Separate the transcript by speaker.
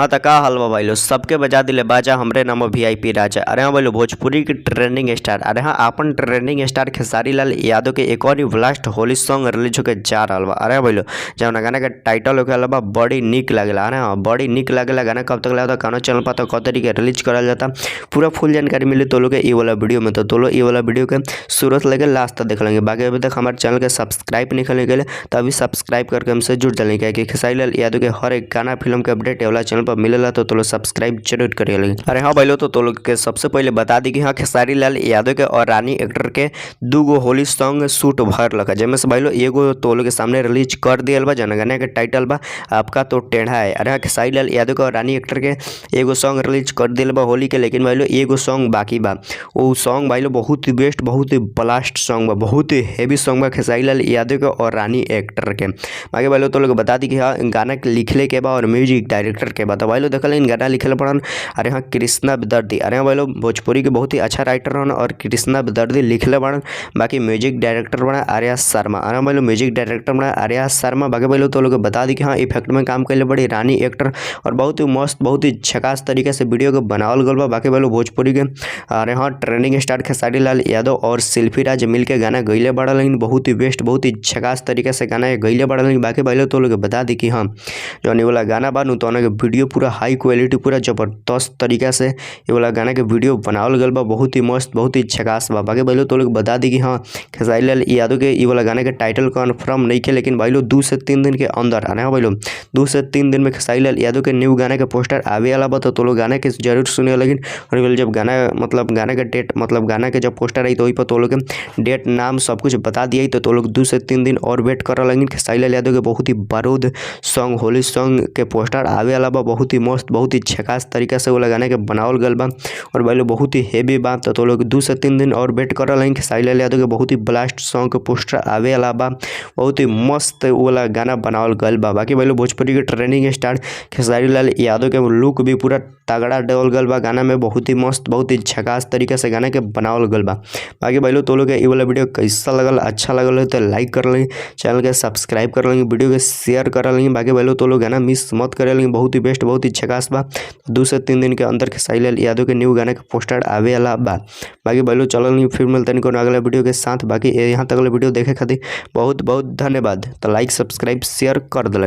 Speaker 1: हाँ तो का हाल बा भाई लो सबके बजा दिले बाजा हमरे नाम वीआईपी राजा। अरे हाँ भाई लो भोजपुरी की ट्रेंडिंग स्टार, अरे हाँ अपन ट्रेंडिंग स्टार खेसारी लाल यादव के एक और ही ब्लास्ट होली सॉन्ग रिलीज होके जा रहा बा। अरे हाँ भाई लो जब गाना के टाइटल होके बा बड़ी निक लगेला। अरे हाँ बड़ी निक लगेला। गाना कब तक लगा कौन चैनल पर तो कौ तरीके रिलीज करल जाता, पूरा फुल जानकारी मिली तो लोग ये वाला वीडियो में। तो लोग ये वाला वीडियो के शुरू से लेकर लास्ट तक देख लेंगे। बाकी अभी तक हमारे चैनल के सब्सक्राइब नहीं करने के लिए तो अभी सब्सक्राइब करके हमसे जुड़ जाएंगे कि खेसारी लाल यादव के हर एक गाना फिल्म के अपडेट वाला चैनल पर मिलेला तो लोग सब्सक्राइब जरूर करिए। अरे हाँ भाई लोग तो लोग के सबसे पहले बता दी कि हाँ खेसारी लाल यादव के और रानी एक्टर के दूगो होली सॉन्ग शूट भर लगा, जिसमें से भाई लोग एगो तो लोग के सामने रिलीज कर दिया बा। जन गाने के टाइटल बा आपका तो टेढ़ा है। अरे हाँ खेसारी लाल यादव के और रानी एक्टर के एगो सॉन्ग रिलीज कर दिया बा होली के, लेकिन भाई लोग एगो सॉन्ग बाकी बा। वो सॉन्ग भाई लोग बहुत ही बेस्ट, बहुत ही ब्लास्ट सॉन्ग बा, बहुत ही हैवी सॉन्ग बा खेसारी लाल यादव के और रानी एक्टर के। बाकी भाई लोग तो लोग बता दी कि हाँ गाना लिखले के बा और म्यूजिक डायरेक्टर के बा। तो भाई लोग देखल इन गाना लिखल पड़न अरे हाँ कृष्णा विदर्दी। अरे हाँ भाई लोग भोजपुरी के बहुत ही अच्छा राइटर हन और कृष्णा विदर्दी लिखले पड़न। बाकी म्यूजिक डायरेक्टर बना आर्या शर्मा। अरे भाई लोग म्यूजिक डायरेक्टर बना आर्या शर्मा। बाकी भाई लोग तो लोग बता दी कि हाँ इफेक्ट में काम कैले बड़ी रानी एक्टर और बहुत ही मस्त, बहुत ही झकास तरीके से वीडियो को बनावल गल बा। बाकी भाई लोग भोजपुरी के अरे हाँ ट्रेंडिंग स्टार खेसारी लाल यादव और शिल्पी राज मिल के गाना गईले बड़ा, लेकिन बहुत ही बेस्ट, बहुत ही झकास तरीके से गाना गईले बड़ा। लेकिन बाकी भाई लोग तो लोग बता दी कि हाँ जो ये वाला गाना बा तो वीडियो पूरा हाई क्वालिटी, पूरा जबरदस्त तरीका से ये वाला गाना के वीडियो बनावल गल बा, बहुत ही मस्त, बहुत ही झकास बा। बाकी भाई लोग तो लोग बता दी कि हाँ खेसारी लाल यादव के ये वाला गाने के टाइटल कन्फर्म नहीं के, लेकिन भाई लोग 2 से 3 दिन के अंदर, अरे हाँ भाई लोग 2 से 3 दिन में खेसारी लाल यादव के न्यू गाने के पोस्टर आवे वाला बा। तो लोग गाने के जरूर सुने। लेकिन जब गाना मतलब गाने के डेट मतलब गाना के जब पोस्टर आई तो वही पर तो लोग के डेट नाम सब कुछ बता दिया तो लोग 2 से 3 दिन और वेट कर लेकिन खेसारी लाल यादव के बहुत ही बारूद सॉन्ग होली सॉन्ग के पोस्टर आवे वाला बा। बहुत ही मस्त, बहुत ही झकास तरीका से वो लगाने के बनावल गल बा और भाई लोग बहुत ही हेवी बा। तो लोग 2 से 3 दिन और वेट कर लेकिन खेसारी लाल यादव के बहुत ही ब्लास्ट सॉन्ग के पोस्टर आवे वाला बा, बहुत ही मस्त वाला गाना बनावल गल बा। बाकी भाई लोग भोजपुरी के ट्रेंडिंग स्टार खेसारी लाल यादव के लुक भी पूरा तगड़ा डेवल गल बा गाना में, बहुत ही मस्त, बहुत ही झकास तरीके से गाना के बनावल गल बा। बाकी भाई लोग तो लोग ये वाला वीडियो कैसा लगल, अच्छा लगल तो लाइक कर लेंगे, चैनल के सब्सक्राइब कर लेंगे, वीडियो के शेयर कर लेंगे। बाकी भाई लोग तो लोग गाना मिस मत करे लेंगे, बहुत ही बेस्ट, बहुत ही झकास बा। 2 से 3 दिन के अंदर खेसारी लाल यादव के न्यू गाने के पोस्टर आवे वाला बा। बाकी भाई लोग चलो फिर मिलते हैं अगला वीडियो के साथ। बाकी यहाँ तक वीडियो देखे खातिर बहुत बहुत धन्यवाद। तो लाइक सब्सक्राइब शेयर कर दें।